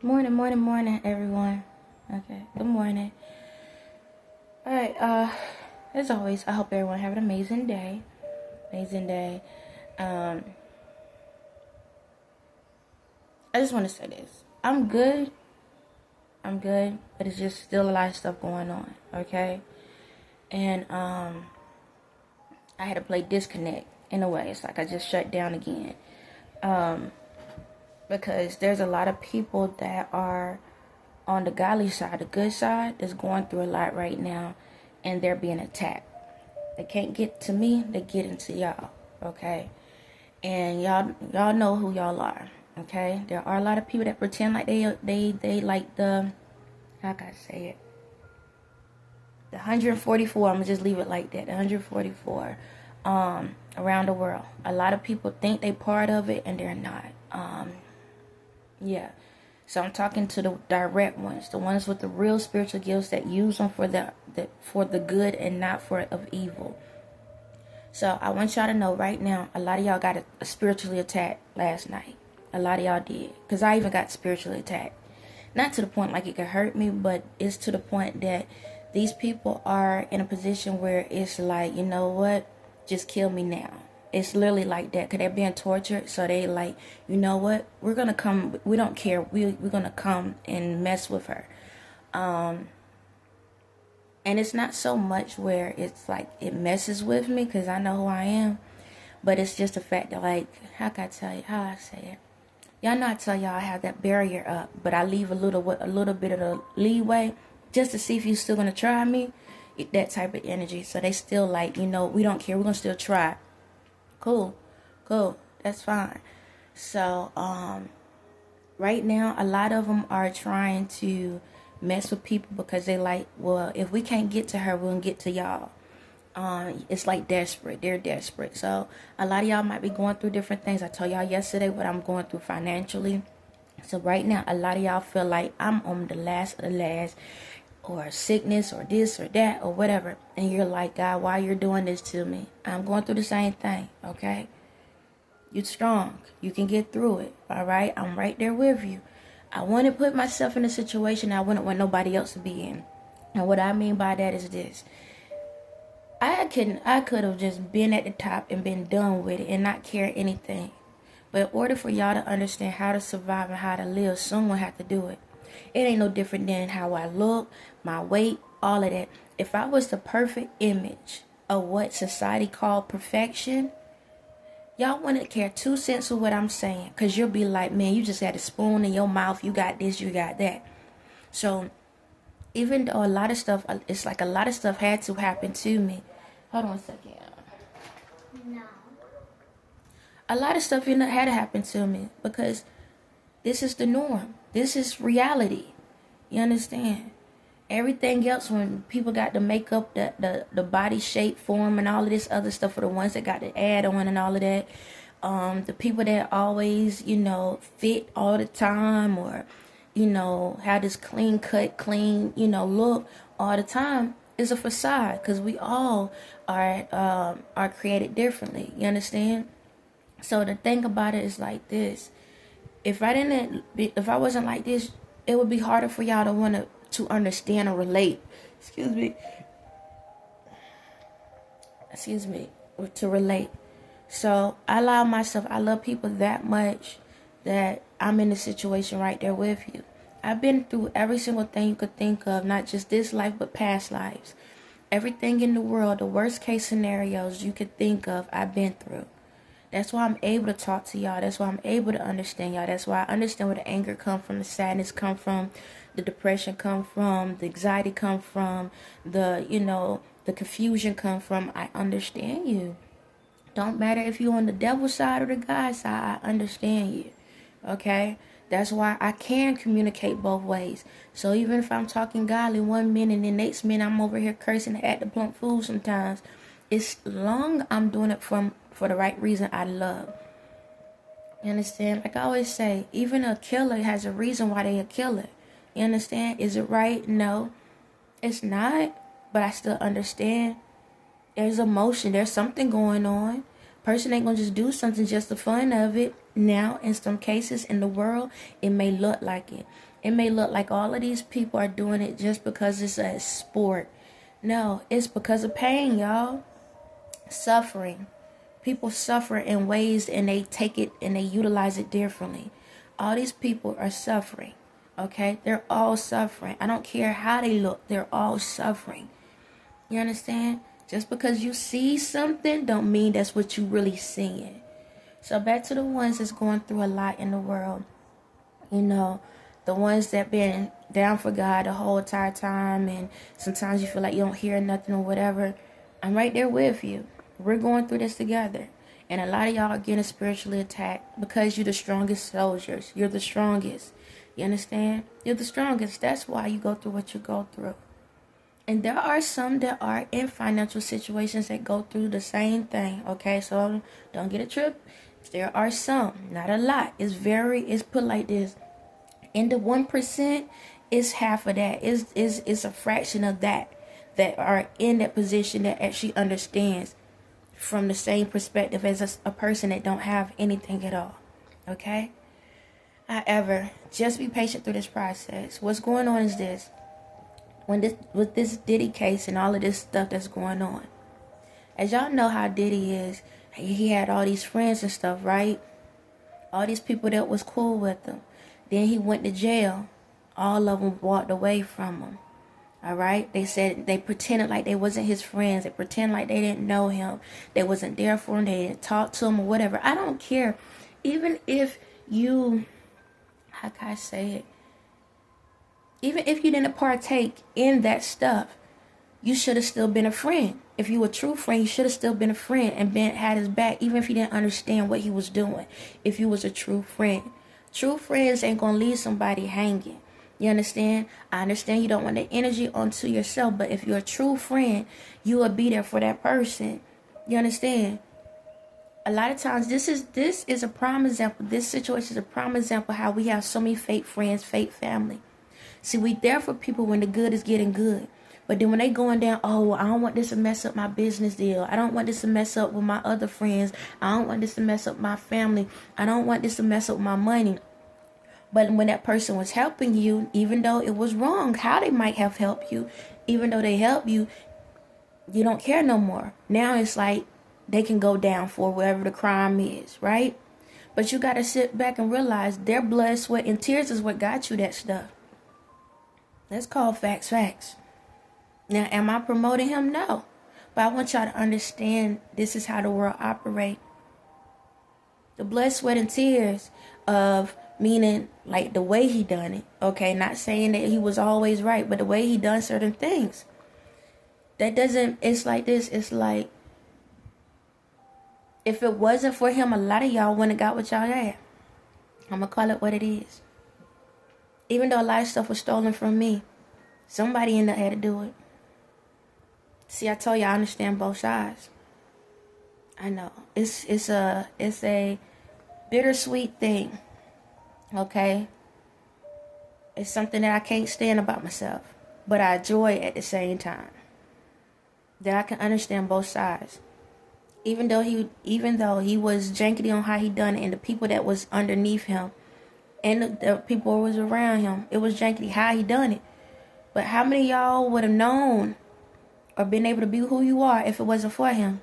Morning, everyone. Okay, good morning. All right. As always, I hope everyone have an amazing day. Amazing day. Um, I just want to say this. I'm good. I'm good, but it's just still a lot of stuff going on. Okay, and I had to play disconnect in a way. It's like I just shut down again. Because there's a lot of people that are on the godly side, the good side, that's going through a lot right now, and they're being attacked. They can't get to me, they get into y'all, okay? And y'all know who y'all are, okay? There are a lot of people that pretend like they like the, how can I say it? The 144, I'm gonna just leave it like that, the 144 around the world. A lot of people think they part of it and they're not. Yeah. So I'm talking to the direct ones, the ones with the real spiritual gifts that use them for the good and not for of evil. So I want y'all to know right now, a lot of y'all got spiritually attacked last night. A lot of y'all did. Because I even got spiritually attacked. Not to the point like it could hurt me, but it's to the point that these people are in a position where it's like, you know what? Just kill me now. It's literally like that. Because they're being tortured. So they like, you know what? We're going to come. We don't care. We're going to come and mess with her. And it's not so much where it's like it messes with me because I know who I am. But it's just the fact that, like, how can I tell you? How I say it? Y'all know I tell y'all I have that barrier up. But I leave a little bit of the leeway just to see if you still going to try me. That type of energy. So they still like, you know, we don't care. We're going to still try. Cool. That's fine. So, right now, a lot of them are trying to mess with people because they like, well, if we can't get to her, we'll get to y'all. It's like desperate. They're desperate. So a lot of y'all might be going through different things. I told y'all yesterday what I'm going through financially. So right now, a lot of y'all feel like I'm on the last of the last, or sickness, or this or that, or whatever. And you're like, God, why you're doing this to me? I'm going through the same thing, okay? You're strong. You can get through it, all right? I'm right there with you. I want to put myself in a situation I wouldn't want nobody else to be in. And what I mean by that is this. I could have just been at the top and been done with it and not care anything. But in order for y'all to understand how to survive and how to live, someone had to do it. It ain't no different than how I look, my weight, all of that. If I was the perfect image of what society called perfection, y'all wouldn't care 2 cents of what I'm saying. Because you'll be like, man, you just had a spoon in your mouth. You got this, you got that. So even though a lot of stuff, it's like a lot of stuff had to happen to me. Hold on a second. No. A lot of stuff had to happen to me because this is the norm. This is reality. You understand? Everything else, when people got to make up the body shape, form, and all of this other stuff for the ones that got to add on and all of that. The people that always, fit all the time, or, have this clean cut, clean, look all the time, is a facade, because we all are created differently. You understand? So the thing about it is like this. If I wasn't like this, it would be harder for y'all to understand or relate. Excuse me, to relate. So I love people that much that I'm in the situation right there with you. I've been through every single thing you could think of, not just this life, but past lives. Everything in the world, the worst case scenarios you could think of, I've been through. That's why I'm able to talk to y'all. That's why I'm able to understand y'all. That's why I understand where the anger come from, the sadness come from, the depression come from, the anxiety come from, the confusion come from. I understand you. Don't matter if you're on the devil's side or the God's side, I understand you. Okay? That's why I can communicate both ways. So even if I'm talking godly 1 minute and the next minute I'm over here cursing and acting plump fool sometimes, it's long I'm doing it for the right reason I love. You understand? Like I always say, even a killer has a reason why they a killer. You understand? Is it right? No. It's not. But I still understand. There's emotion. There's something going on. Person ain't gonna just do something just the fun of it. Now, in some cases in the world, it may look like it. It may look like all of these people are doing it just because it's a sport. No, it's because of pain, y'all. Suffering. People suffer in ways and they take it and they utilize it differently. All these people are suffering. Okay? They're all suffering. I don't care how they look. They're all suffering. You understand? Just because you see something don't mean that's what you really seeing. So back to the ones that's going through a lot in the world. You know, the ones that been down for God the whole entire time, and sometimes you feel like you don't hear nothing or whatever. I'm right there with you. We're going through this together. And a lot of y'all are getting spiritually attacked because you're the strongest soldiers. You're the strongest. You understand? You're the strongest. That's why you go through what you go through. And there are some that are in financial situations that go through the same thing. Okay, so don't get a trip. There are some, not a lot. It's put like this. In the 1%, it's half of that. It's a fraction of that are in that position that actually understands from the same perspective as a person that don't have anything at all. Okay? However, just be patient through this process. What's going on is this. With this Diddy case and all of this stuff that's going on. As y'all know how Diddy is, he had all these friends and stuff, right? All these people that was cool with him. Then he went to jail. All of them walked away from him. All right? They said they pretended like they wasn't his friends. They pretended like they didn't know him. They wasn't there for him. They didn't talk to him or whatever. I don't care. Even if you, how can I say it? Even if you didn't partake in that stuff, you should have still been a friend. If you were a true friend, you should have still been a friend and had his back, even if you didn't understand what he was doing. If you was a true friend. True friends ain't going to leave somebody hanging. You understand? I understand you don't want the energy onto yourself, but if you're a true friend, you will be there for that person. You understand? A lot of times, this is a prime example. This situation is a prime example how we have so many fake friends, fake family. See, we there for people when the good is getting good. But then when they going down, oh, I don't want this to mess up my business deal. I don't want this to mess up with my other friends. I don't want this to mess up my family. I don't want this to mess up my money. But when that person was helping you, even though it was wrong, how they might have helped you, even though they helped you, you don't care no more. Now it's like they can go down for whatever the crime is, right? But you got to sit back and realize their blood, sweat, and tears is what got you that stuff. That's called facts. Now, am I promoting him? No. But I want y'all to understand this is how the world operates. The blood, sweat, and tears of meaning like the way he done it. Okay, not saying that he was always right, but the way he done certain things. That doesn't, it's like this. It's like, if it wasn't for him, a lot of y'all wouldn't have got what y'all had. I'm going to call it what it is. Even though a lot of stuff was stolen from me, somebody in there had to do it. See, I told you I understand both sides. I know. It's a bittersweet thing. Okay? It's something that I can't stand about myself. But I enjoy it at the same time. That I can understand both sides. Even though he was jankety on how he done it, and the people that was underneath him and the people who was around him, it was janky how he done it. But how many of y'all would have known or been able to be who you are if it wasn't for him?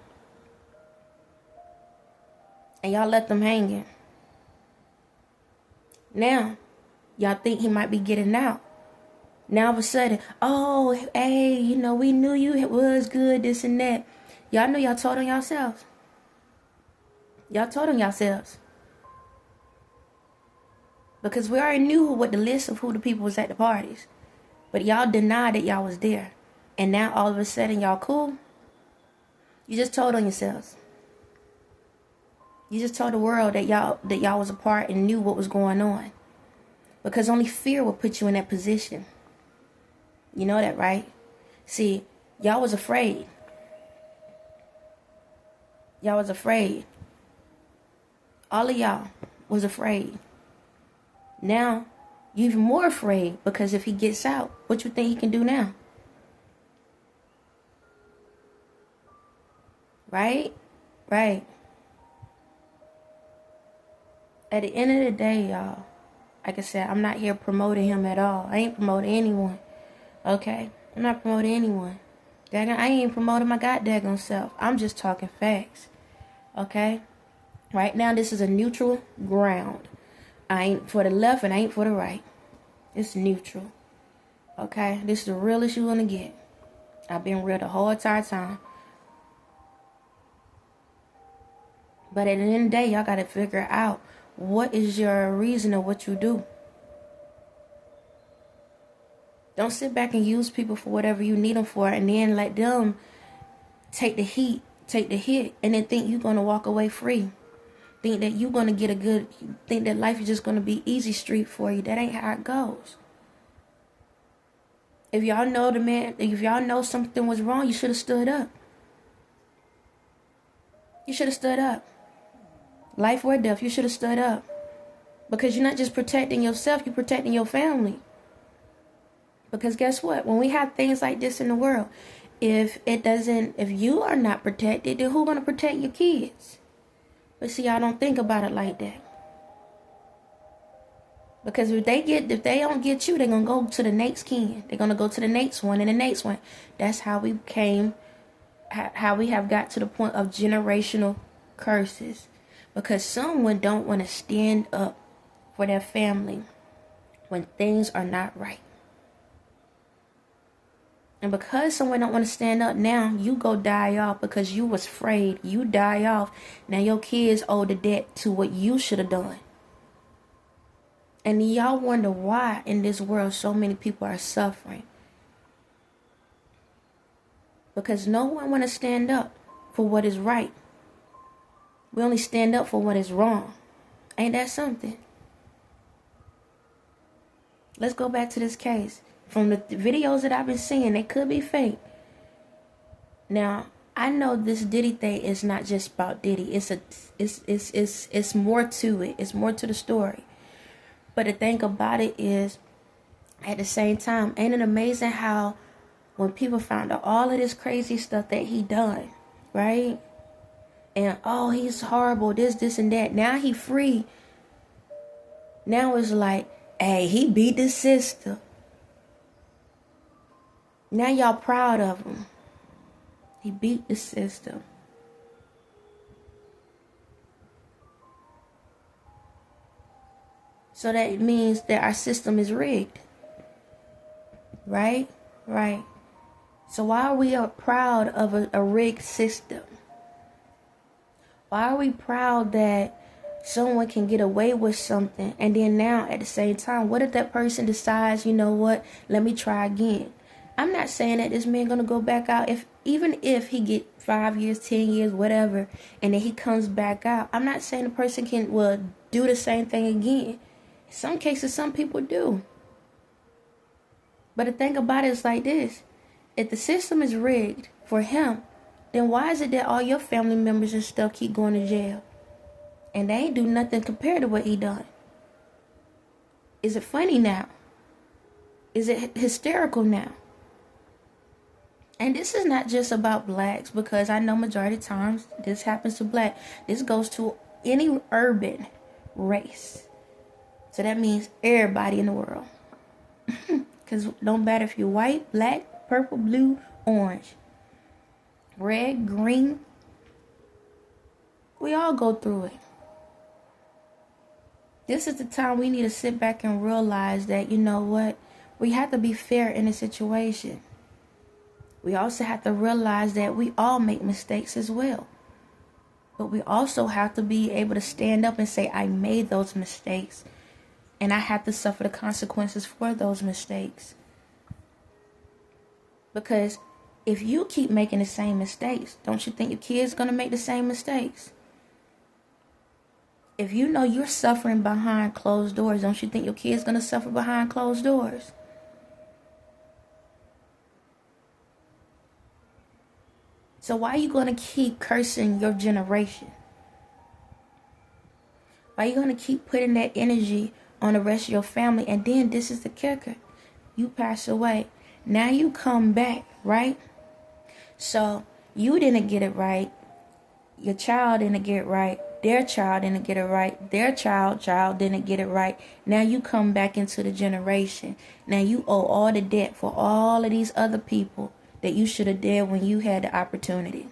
And y'all let them hanging. Now, y'all think he might be getting out. Now all of a sudden, oh, hey, we knew you was good, this and that. Y'all knew y'all told on yourselves. Y'all told on yourselves. Because we already knew what the list of who the people was at the parties. But y'all denied that y'all was there. And now all of a sudden y'all cool. You just told on yourselves. You just told the world that y'all was a part and knew what was going on. Because only fear will put you in that position. You know that, right? See, y'all was afraid. Y'all was afraid. All of y'all was afraid. Now, you're even more afraid because if he gets out, what you think he can do now? Right? Right. At the end of the day, y'all, like I said, I'm not here promoting him at all. I ain't promoting anyone. Okay? I'm not promoting anyone. I ain't even promoting my goddamn self. I'm just talking facts. Okay? Right now, this is a neutral ground. I ain't for the left and I ain't for the right. It's neutral. Okay? This is the realest you want to get. I've been real the whole entire time. But at the end of the day, y'all got to figure out what is your reason of what you do. Don't sit back and use people for whatever you need them for and then let them take the heat, take the hit, and then think you're going to walk away free. Think that you're going to get think that life is just going to be easy street for you. That ain't how it goes. If y'all know something was wrong, you should have stood up. You should have stood up. Life or death, you should have stood up. Because you're not just protecting yourself, you're protecting your family. Because guess what? When we have things like this in the world, if you are not protected, then who's going to protect your kids? But see, I don't think about it like that. Because if they don't get you, they're going to go to the next kin. They're going to go to the next one and the next one. That's how we have got to the point of generational curses. Because someone don't want to stand up for their family when things are not right. And because someone don't want to stand up now, you go die off because you was afraid. You die off. Now your kids owe the debt to what you should have done. And y'all wonder why in this world so many people are suffering. Because no one want to stand up for what is right. We only stand up for what is wrong. Ain't that something? Let's go back to this case. From the videos that I've been seeing, they could be fake. Now, I know this Diddy thing is not just about Diddy. It's more to it. It's more to the story. But the thing about it is, at the same time, ain't it amazing how when people found out all of this crazy stuff that he done, right? And, oh, he's horrible, this, and that. Now he free. Now it's like, hey, he beat the system. Now y'all proud of him. He beat the system. So that means that our system is rigged. Right? Right. So why are we proud of a rigged system? Why are we proud that someone can get away with something and then now at the same time, what if that person decides, you know what, let me try again? I'm not saying that this man gonna go back out even if he get 5 years, 10 years, whatever, and then he comes back out. I'm not saying the person can do the same thing again. In some cases, some people do. But the thing about it is like this. If the system is rigged for him, then why is it that all your family members and stuff keep going to jail? And they ain't do nothing compared to what he done. Is it funny now? Is it hysterical now? And this is not just about blacks, because I know majority of times this happens to black. This goes to any urban race. So that means everybody in the world. Because no matter if you're white, black, purple, blue, orange, red, green, we all go through it. This is the time we need to sit back and realize that, you know what, we have to be fair in a situation. We also have to realize that we all make mistakes as well. But we also have to be able to stand up and say, I made those mistakes. And I have to suffer the consequences for those mistakes. Because if you keep making the same mistakes, don't you think your kids going to make the same mistakes? If you know you're suffering behind closed doors, don't you think your kids going to suffer behind closed doors? So why are you going to keep cursing your generation? Why are you going to keep putting that energy on the rest of your family? And then this is the kicker. You pass away. Now you come back, right? So you didn't get it right. Your child didn't get it right. Their child didn't get it right. Their child didn't get it right. Now you come back into the generation. Now you owe all the debt for all of these other people that you should have did when you had the opportunity.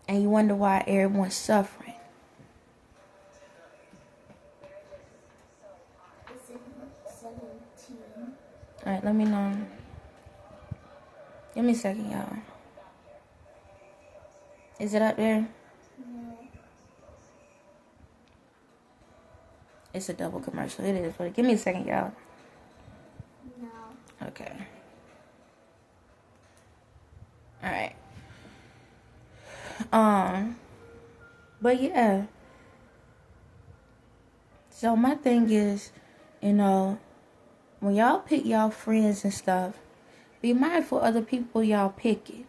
And you wonder why everyone's suffering. Alright, let me know. Give me a second, y'all. Is it up there? No. It's a double commercial. It is. But give me a second, y'all. No. Okay. Alright. But yeah. So my thing is, when y'all pick y'all friends and stuff, be mindful of the people y'all picking.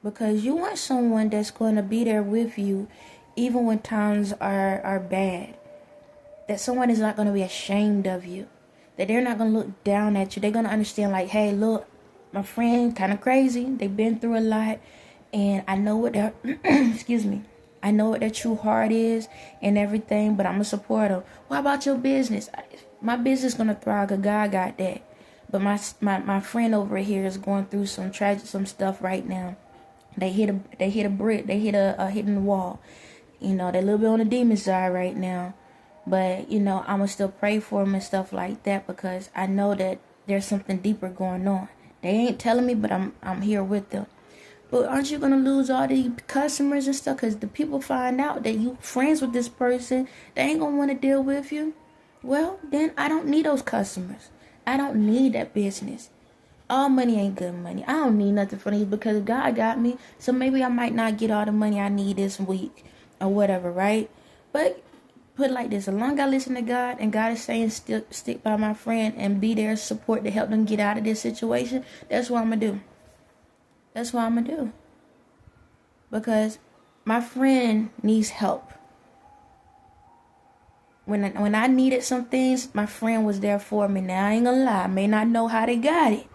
Because you want someone that's going to be there with you even when times are bad. That someone is not going to be ashamed of you. That they're not going to look down at you. They're going to understand like, hey, look, my friend kind of crazy. They've been through a lot. And I know what their, excuse me. I know what their true heart is and everything. But I'm going to support them. What about your business? My business is going to thrive because God got that. But my friend over here is going through some stuff right now. They hit a brick. They hit a hitting wall. They're a little bit on the demon side right now. But, I'm going to still pray for them and stuff like that because I know that there's something deeper going on. They ain't telling me, but I'm here with them. But aren't you going to lose all the customers and stuff? Because the people find out that you friends with this person. They ain't going to want to deal with you. Well, then I don't need those customers. I don't need that business. All money ain't good money. I don't need nothing from these because God got me. So maybe I might not get all the money I need this week or whatever, right? But put it like this. As long as I listen to God and God is saying stick by my friend and be their support to help them get out of this situation, that's what I'm going to do. That's what I'm going to do. Because my friend needs help. When I needed some things, my friend was there for me. Now, I ain't gonna lie. I may not know how they got it.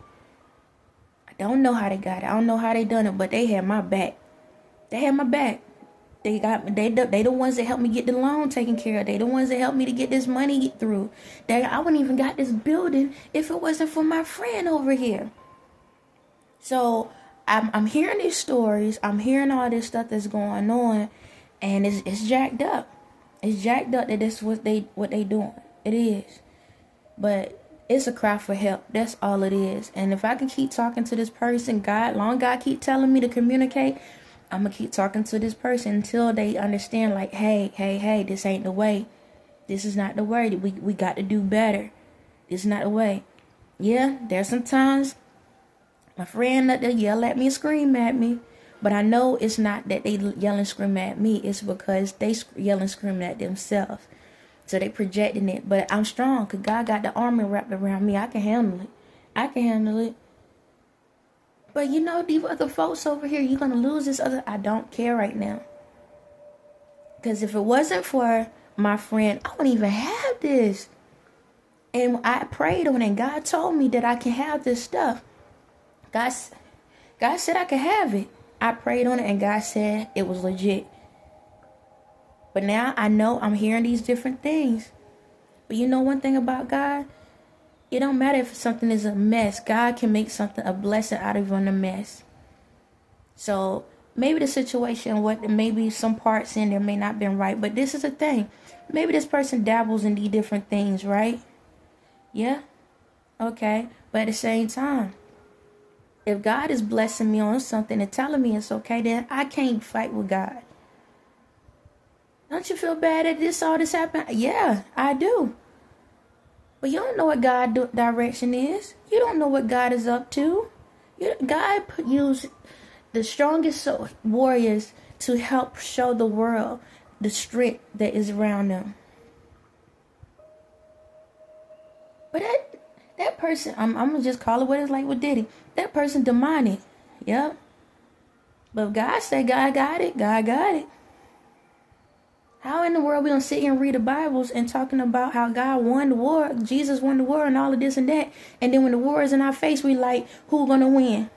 I don't know how they got it. I don't know how they done it, but they had my back. They had my back. They got me. They the ones that helped me get the loan taken care of. They the ones that helped me to get this money through. I wouldn't even got this building if it wasn't for my friend over here. So I'm hearing these stories. I'm hearing all this stuff that's going on, and it's jacked up. It's jacked up that this is what they doing. It is. But it's a cry for help. That's all it is. And if I can keep talking to this person, God keep telling me to communicate, I'm going to keep talking to this person until they understand like, hey, this ain't the way. This is not the way. We got to do better. This is not the way. Yeah, there's some times my friend that they yell at me and scream at me. But I know it's not that they yell and scream at me. It's because they yell and scream at themselves. So they projecting it. But I'm strong because God got the armor wrapped around me. I can handle it. But these other folks over here, you're going to lose this other. I don't care right now. Because if it wasn't for my friend, I wouldn't even have this. And I prayed on it. And God told me that I can have this stuff. God said I could have it. I prayed on it and God said it was legit. But now I know I'm hearing these different things. But one thing about God? It don't matter if something is a mess. God can make something a blessing out of a mess. So maybe the situation, maybe some parts in there may not been right. But this is the thing. Maybe this person dabbles in these different things, right? Yeah? Okay. But at the same time, if God is blessing me on something and telling me it's okay, then I can't fight with God. Don't you feel bad that all this happened? Yeah, I do. But you don't know what God's direction is. You don't know what God is up to. God used the strongest warriors to help show the world the strength that is around them. But that person, I'm going to just call it what it's like with Diddy. That person demonic. Yep. But God said God got it. God got it. How in the world we gonna sit here and read the Bibles and talking about how God won the war, Jesus won the war and all of this and that. And then when the war is in our face, we like, who gonna win?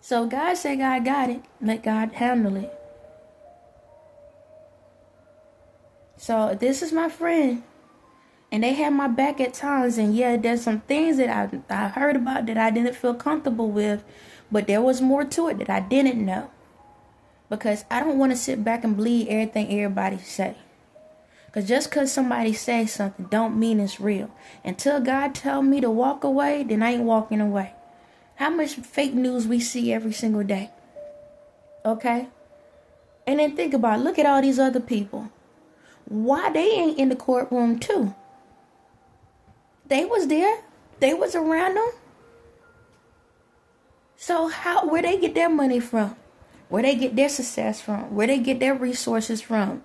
So God said God got it. Let God handle it. So this is my friend. And they had my back at times. And yeah, there's some things that I heard about that I didn't feel comfortable with. But there was more to it that I didn't know. Because I don't want to sit back and believe everything everybody say. Because just because somebody says something don't mean it's real. Until God tell me to walk away, then I ain't walking away. How much fake news we see every single day? Okay? And then think about it. Look at all these other people. Why they ain't in the courtroom too? They was there. They was around them. So where they get their money from? Where they get their success from? Where they get their resources from?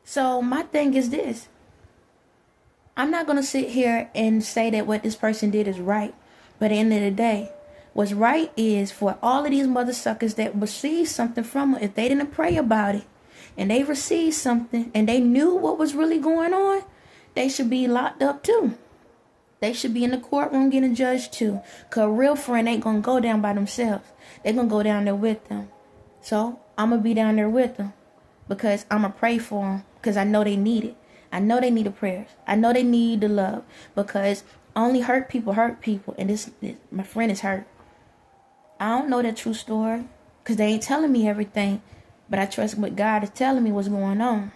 So my thing is this. I'm not going to sit here and say that what this person did is right. But at the end of the day, what's right is for all of these mother suckers that received something from it, if they didn't pray about it, and they received something, and they knew what was really going on, they should be locked up too. They should be in the courtroom getting judged too. Because a real friend ain't going to go down by themselves. They're going to go down there with them. So I'm going to be down there with them. Because I'm going to pray for them. Because I know they need it. I know they need the prayers. I know they need the love. Because only hurt people. And my friend is hurt. I don't know that true story. Because they ain't telling me everything. But I trust what God is telling me what's going on.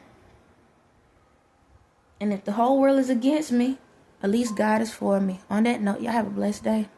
And if the whole world is against me, at least God is for me. On that note, y'all have a blessed day.